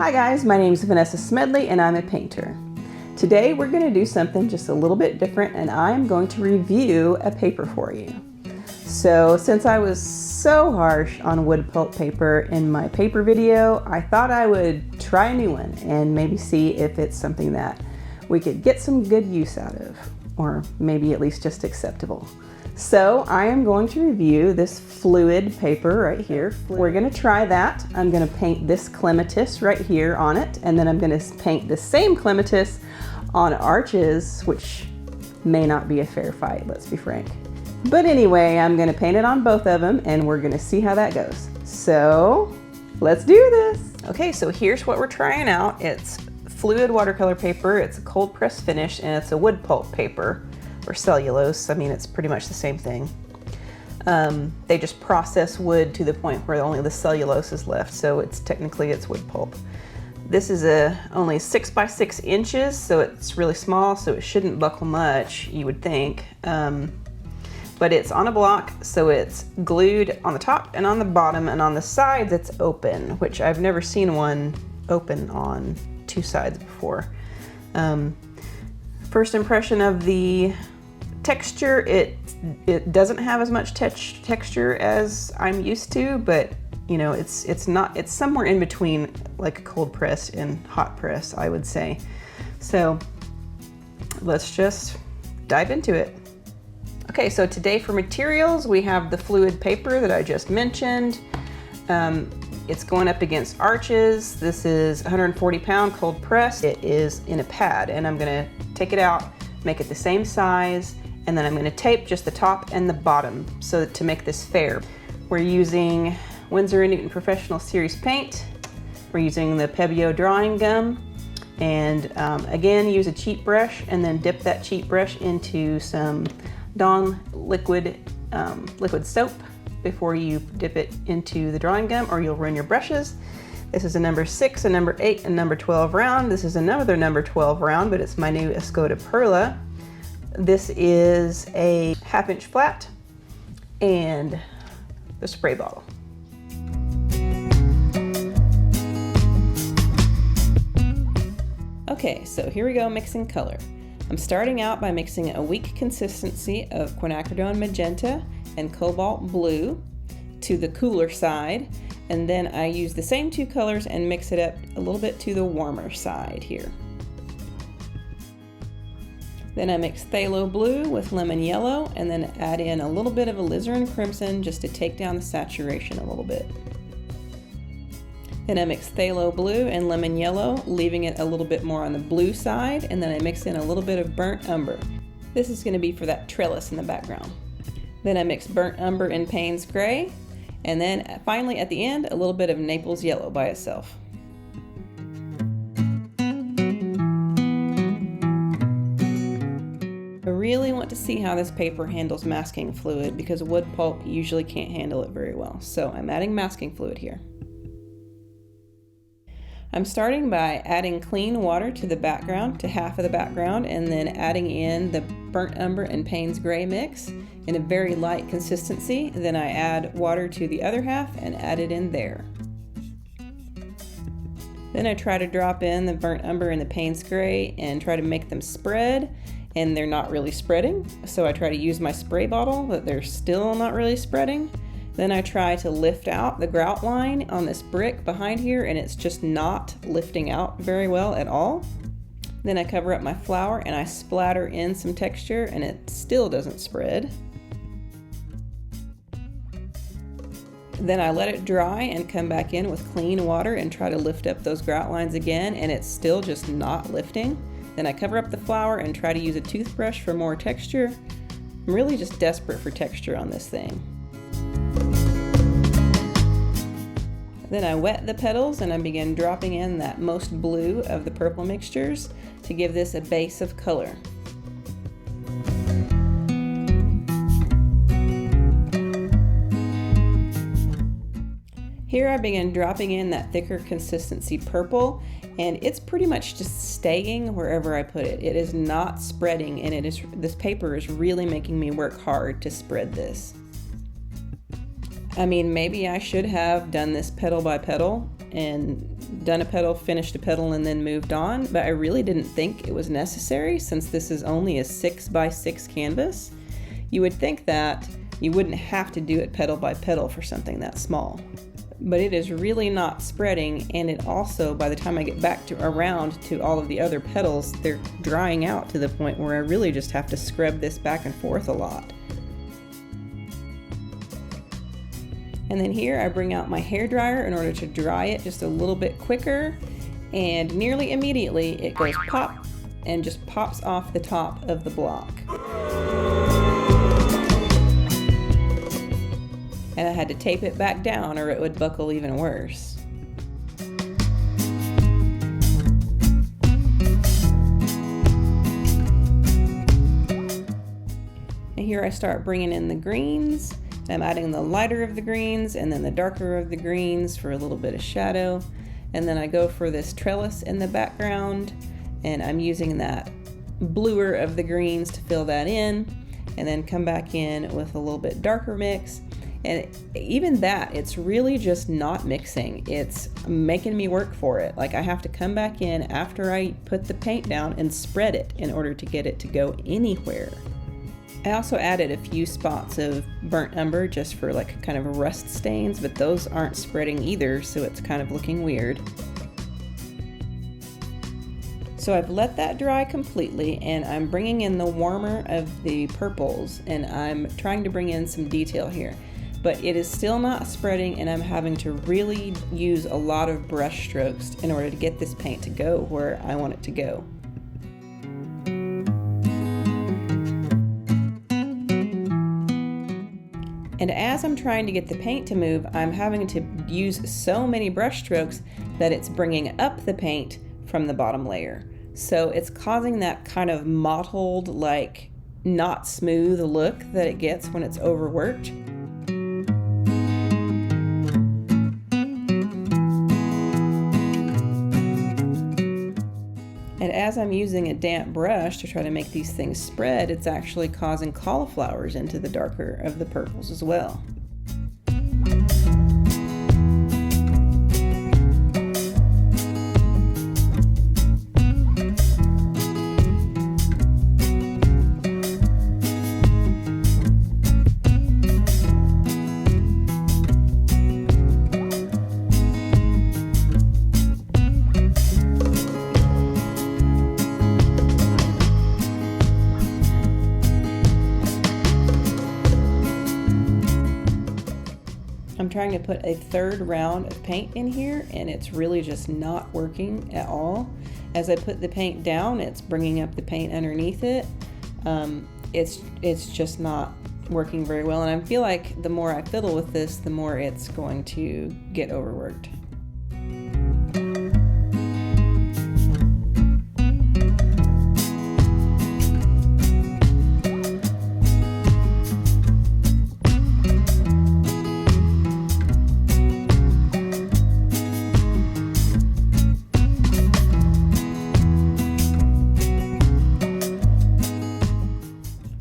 Hi guys, my name is Vanessa Smedley and I'm a painter. Today we're going to do something just a little bit different and I'm going to review a paper for you. So since I was so harsh on wood pulp paper in my paper video, I thought I would try a new one and maybe see if it's something that we could get some good use out of, or maybe at least just acceptable. So I am going to review this fluid paper right here. We're going to try that. I'm going to paint this clematis right here on it, and then I'm going to paint the same clematis on arches, which may not be a fair fight, let's be frank. But anyway, I'm going to paint it on both of them and we're going to see how that goes. So let's do this. Okay, so here's what we're trying out. It's fluid watercolor paper, it's a cold press finish, and it's a wood pulp paper or cellulose. I mean, it's pretty much the same thing. They just process wood to the point where only the cellulose is left, so it's wood pulp. This is only 6 by 6 inches, so it's really small, so it shouldn't buckle much, you would think. But it's on a block, so it's glued on the top and on the bottom, and on the sides it's open, which I've never seen one open on two sides before. First impression of the texture, it doesn't have as much texture as I'm used to, but you know, it's somewhere in between like a cold press and hot press, I would say. So let's just dive into it. Okay, so today for materials, we have the fluid paper that I just mentioned. It's going up against arches. This is 140-pound cold press. It is in a pad, and I'm gonna take it out, make it the same size, and then I'm gonna tape just the top and the bottom so to make this fair. We're using Winsor & Newton Professional Series paint. We're using the Pebeo Drawing Gum, and again, use a cheap brush and then dip that cheap brush into some Dawn liquid soap before you dip it into the drawing gum, or you'll ruin your brushes. This is a number 6, a number 8, and number 12 round. This is another number 12 round, but it's my new Escoda Perla. This is a 1/2 inch flat and the spray bottle. Okay, so here we go mixing color. I'm starting out by mixing a weak consistency of Quinacridone Magenta and Cobalt Blue to the cooler side, and then I use the same two colors and mix it up a little bit to the warmer side here. Then I mix Pthalo Blue with Lemon Yellow, and then add in a little bit of Alizarin Crimson just to take down the saturation a little bit. Then I mix Pthalo Blue and Lemon Yellow, leaving it a little bit more on the blue side, and then I mix in a little bit of Burnt Umber. This is going to be for that trellis in the background. Then I mix Burnt Umber and Payne's Gray, and then finally at the end, a little bit of Naples Yellow by itself. I really want to see how this paper handles masking fluid because wood pulp usually can't handle it very well, so I'm adding masking fluid here. I'm starting by adding clean water to the background, to half of the background, and then adding in the Burnt Umber and Payne's Gray mix in a very light consistency. Then I add water to the other half and add it in there. Then I try to drop in the Burnt Umber and the Payne's Gray and try to make them spread, and they're not really spreading. So I try to use my spray bottle, but they're still not really spreading. Then I try to lift out the grout line on this brick behind here, and it's just not lifting out very well at all. Then I cover up my flower and I splatter in some texture, and it still doesn't spread. Then I let it dry and come back in with clean water and try to lift up those grout lines again, and it's still just not lifting. Then I cover up the flower and try to use a toothbrush for more texture. I'm really just desperate for texture on this thing. Then I wet the petals and I begin dropping in that most blue of the purple mixtures to give this a base of color. Here I begin dropping in that thicker consistency purple, and it's pretty much just staying wherever I put it. It is not spreading, and this paper is really making me work hard to spread this. I mean, maybe I should have done this petal by petal and done a petal, finished a petal, and then moved on, but I really didn't think it was necessary since this is only a 6x6 canvas. You would think that you wouldn't have to do it petal by petal for something that small. But it is really not spreading, and it also, by the time I get back around to all of the other petals, they're drying out to the point where I really just have to scrub this back and forth a lot. And then here I bring out my hairdryer in order to dry it just a little bit quicker, and nearly immediately it goes pop and just pops off the top of the block. And I had to tape it back down or it would buckle even worse. And here I start bringing in the greens. I'm adding the lighter of the greens and then the darker of the greens for a little bit of shadow. And then I go for this trellis in the background, and I'm using that bluer of the greens to fill that in, and then come back in with a little bit darker mix. And even that, it's really just not mixing. It's making me work for it. Like, I have to come back in after I put the paint down and spread it in order to get it to go anywhere. I also added a few spots of burnt umber just for like kind of rust stains, but those aren't spreading either, so it's kind of looking weird. So I've let that dry completely, and I'm bringing in the warmer of the purples, and I'm trying to bring in some detail here. But it is still not spreading, and I'm having to really use a lot of brush strokes in order to get this paint to go where I want it to go. And as I'm trying to get the paint to move, I'm having to use so many brush strokes that it's bringing up the paint from the bottom layer. So it's causing that kind of mottled, like not smooth look that it gets when it's overworked. And as I'm using a damp brush to try to make these things spread, it's actually causing cauliflowers into the darker of the purples as well. I'm trying to put a third round of paint in here, and it's really just not working at all. As I put the paint down, it's bringing up the paint underneath it. It's just not working very well, and I feel like the more I fiddle with this, the more it's going to get overworked.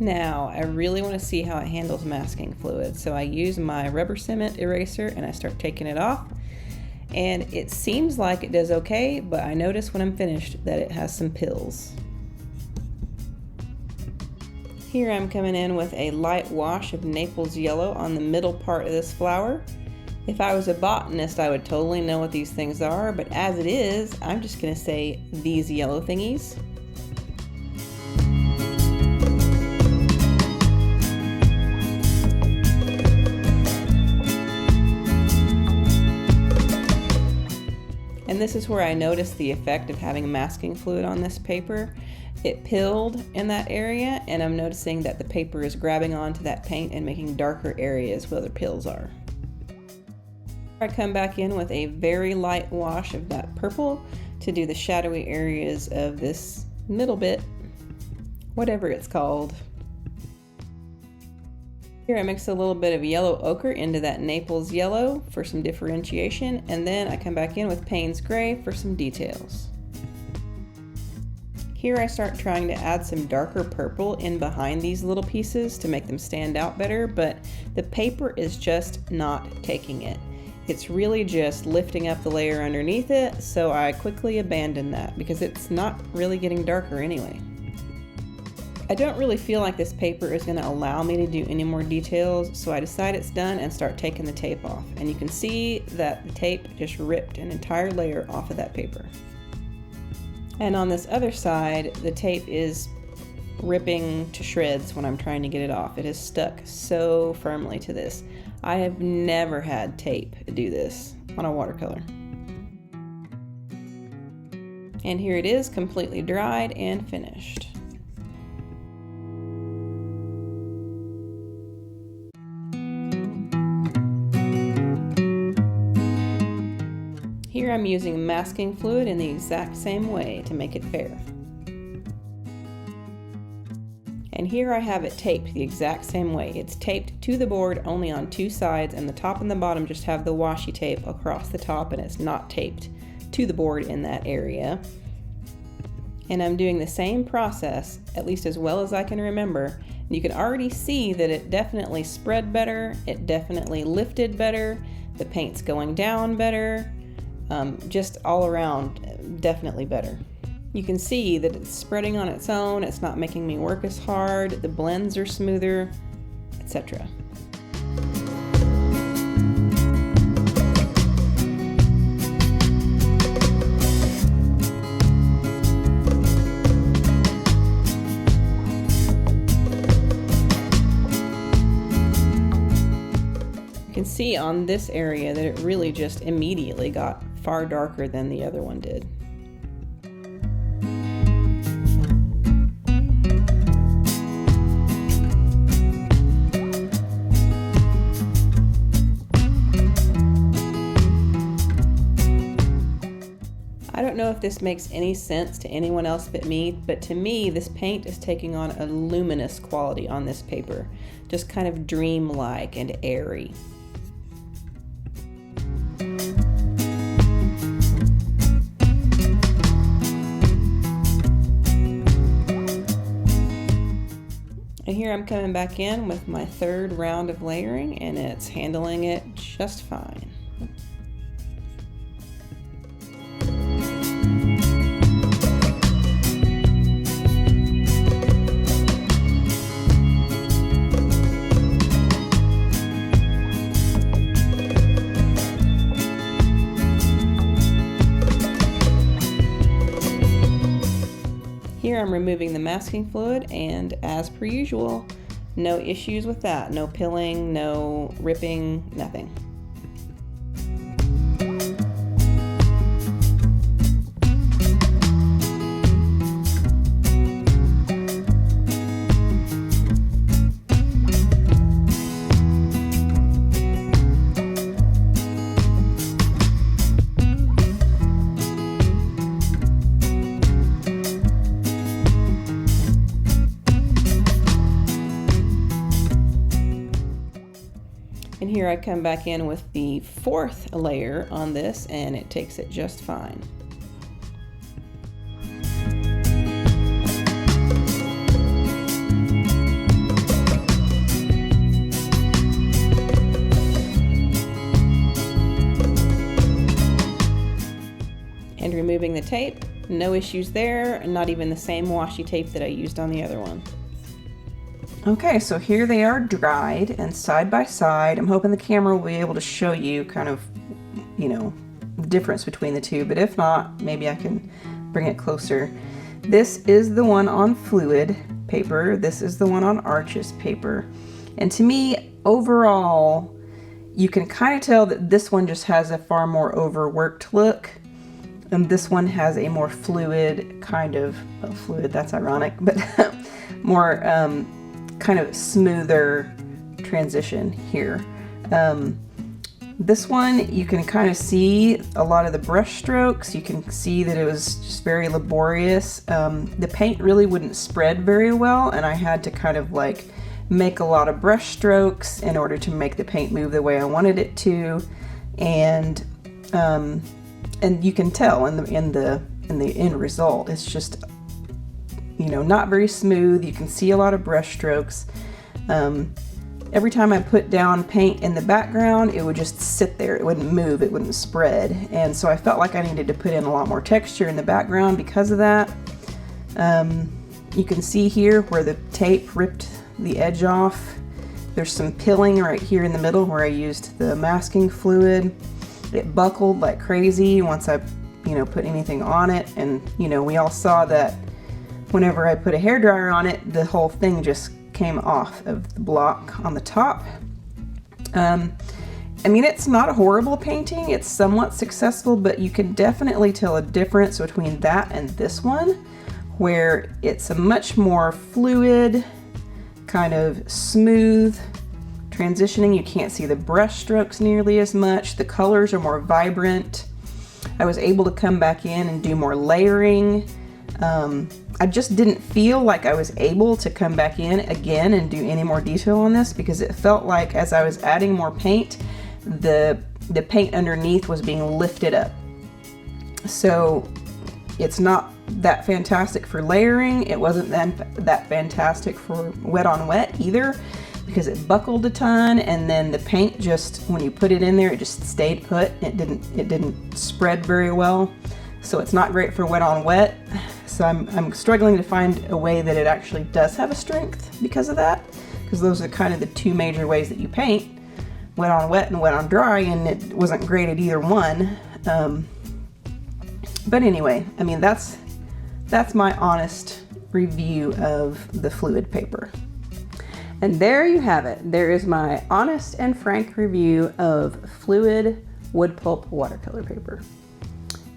Now, I really want to see how it handles masking fluid, so I use my rubber cement eraser and I start taking it off, and it seems like it does okay, but I notice when I'm finished that it has some pills. Here I'm coming in with a light wash of Naples Yellow on the middle part of this flower. If I was a botanist, I would totally know what these things are, but as it is, I'm just going to say these yellow thingies. And this is where I noticed the effect of having masking fluid on this paper. It pilled in that area, and I'm noticing that the paper is grabbing onto that paint and making darker areas where the pills are. I come back in with a very light wash of that purple to do the shadowy areas of this middle bit, whatever it's called. Here I mix a little bit of yellow ochre into that Naples Yellow for some differentiation, and then I come back in with Payne's Gray for some details. Here I start trying to add some darker purple in behind these little pieces to make them stand out better, but the paper is just not taking it. it's really just lifting up the layer underneath it, so I quickly abandoned that because it's not really getting darker anyway. I don't really feel like this paper is going to allow me to do any more details, so I decide it's done and start taking the tape off. And you can see that the tape just ripped an entire layer off of that paper. And on this other side, the tape is ripping to shreds when I'm trying to get it off. It is stuck so firmly to this. I have never had tape do this on a watercolor. And here it is, completely dried and finished. Here I'm using masking fluid in the exact same way to make it fair. And here I have it taped the exact same way. It's taped to the board only on two sides, and the top and the bottom just have the washi tape across the top, and it's not taped to the board in that area. And I'm doing the same process, at least as well as I can remember. And you can already see that it definitely spread better, it definitely lifted better, the paint's going down better, just all around definitely better. You can see that it's spreading on its own, it's not making me work as hard, the blends are smoother, etc. You can see on this area that it really just immediately got far darker than the other one did. I don't know if this makes any sense to anyone else but me, but to me this paint is taking on a luminous quality on this paper, just kind of dreamlike and airy. And here I'm coming back in with my third round of layering, and it's handling it just fine. Here I'm removing the masking fluid, and as per usual, no issues with that. No pilling, no ripping, nothing. And here I come back in with the fourth layer on this, and it takes it just fine. And removing the tape, no issues there, not even the same washi tape that I used on the other one. Okay, so here they are dried and side by side. I'm hoping the camera will be able to show you kind of, the difference between the two, but if not, maybe I can bring it closer. This is the one on fluid paper. This is the one on Arches paper. And to me, overall, you can kind of tell that this one just has a far more overworked look. And this one has a more fluid, fluid, that's ironic, but more, kind of smoother transition here. This one, you can kind of see a lot of the brush strokes. You can see that it was just very laborious. The paint really wouldn't spread very well, and I had to kind of like make a lot of brush strokes in order to make the paint move the way I wanted it to. And you can tell in the end result, it's just not very smooth. You can see a lot of brush strokes. every time I put down paint in the background, it would just sit there. It wouldn't move, it wouldn't spread. And so I felt like I needed to put in a lot more texture in the background because of that. You can see here where the tape ripped the edge off. There's some pilling right here in the middle where I used the masking fluid. It buckled like crazy once I, put anything on it. And, we all saw that whenever I put a hairdryer on it, the whole thing just came off of the block on the top. It's not a horrible painting. It's somewhat successful, but you can definitely tell a difference between that and this one, where it's a much more fluid, kind of smooth transitioning. You can't see the brush strokes nearly as much. The colors are more vibrant. I was able to come back in and do more layering. I just didn't feel like I was able to come back in again and do any more detail on this, because it felt like as I was adding more paint, the paint underneath was being lifted up. So it's not that fantastic for layering. It wasn't that fantastic for wet on wet either, because it buckled a ton, and then the paint just, when you put it in there, it just stayed put. It didn't spread very well. So it's not great for wet on wet. So I'm struggling to find a way that it actually does have a strength because of that, because those are kind of the two major ways that you paint, wet on wet and wet on dry, and it wasn't great at either one. But anyway, that's my honest review of the fluid paper. And there you have it. There is my honest and frank review of fluid wood pulp watercolor paper.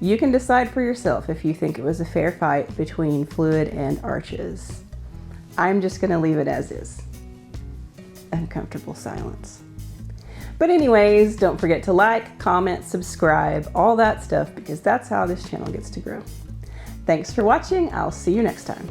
You can decide for yourself if you think it was a fair fight between fluid and arches. I'm just gonna leave it as is. Uncomfortable silence. But anyways, don't forget to like, comment, subscribe, all that stuff, because that's how this channel gets to grow. Thanks for watching. I'll see you next time.